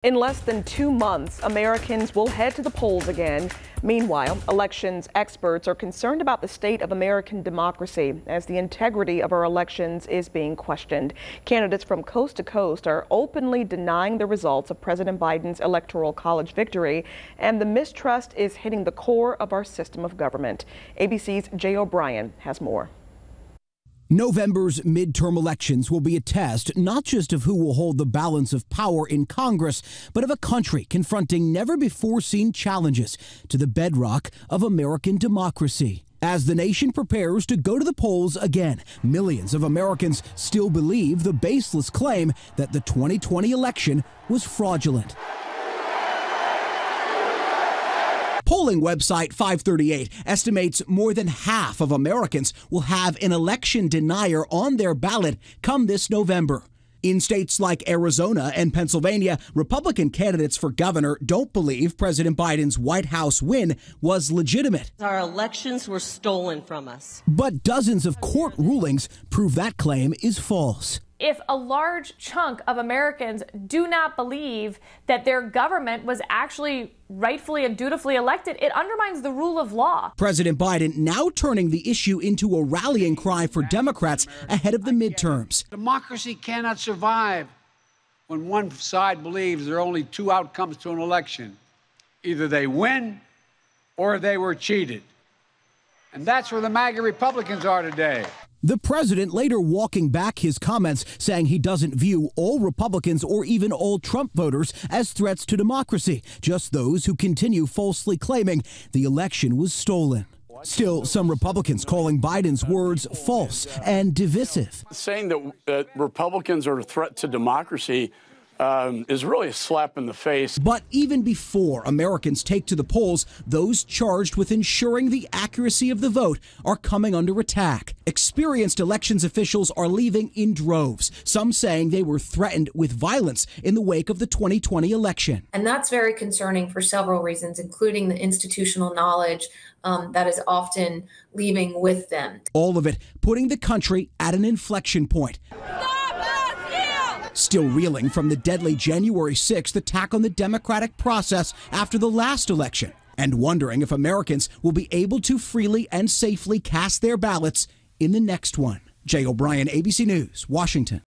In less than 2 months, Americans will head to the polls again. Meanwhile, elections experts are concerned about the state of American democracy as the integrity of our elections is being questioned. Candidates from coast to coast are openly denying the results of President Biden's Electoral College victory, and the mistrust is hitting the core of our system of government. ABC's Jay O'Brien has more. November's midterm elections will be a test not just of who will hold the balance of power in Congress, but of a country confronting never-before-seen challenges to the bedrock of American democracy. As the nation prepares to go to the polls again, millions of Americans still believe the baseless claim that the 2020 election was fraudulent. Polling website 538 estimates more than half of Americans will have an election denier on their ballot come this November. In states like Arizona and Pennsylvania, Republican candidates for governor don't believe President Biden's White House win was legitimate. Our elections were stolen from us. But dozens of court rulings prove that claim is false. If a large chunk of Americans do not believe that their government was actually rightfully and dutifully elected, it undermines the rule of law. President Biden now turning the issue into a rallying cry for Democrats ahead of the midterms. Democracy cannot survive when one side believes there are only two outcomes to an election. Either they win or they were cheated. And that's where the MAGA Republicans are today. The president later walking back his comments, saying he doesn't view all Republicans or even all Trump voters as threats to democracy, just those who continue falsely claiming the election was stolen. Still, some Republicans calling Biden's words false and divisive. Saying that Republicans are a threat to democracy is really a slap in the face. But even before Americans take to the polls, those charged with ensuring the accuracy of the vote are coming under attack. Experienced elections officials are leaving in droves, some saying they were threatened with violence in the wake of the 2020 election. And that's very concerning for several reasons, including the institutional knowledge that is often leaving with them. All of it putting the country at an inflection point. Still reeling from the deadly January 6th attack on the democratic process after the last election, and wondering if Americans will be able to freely and safely cast their ballots in the next one. Jay O'Brien, ABC News, Washington.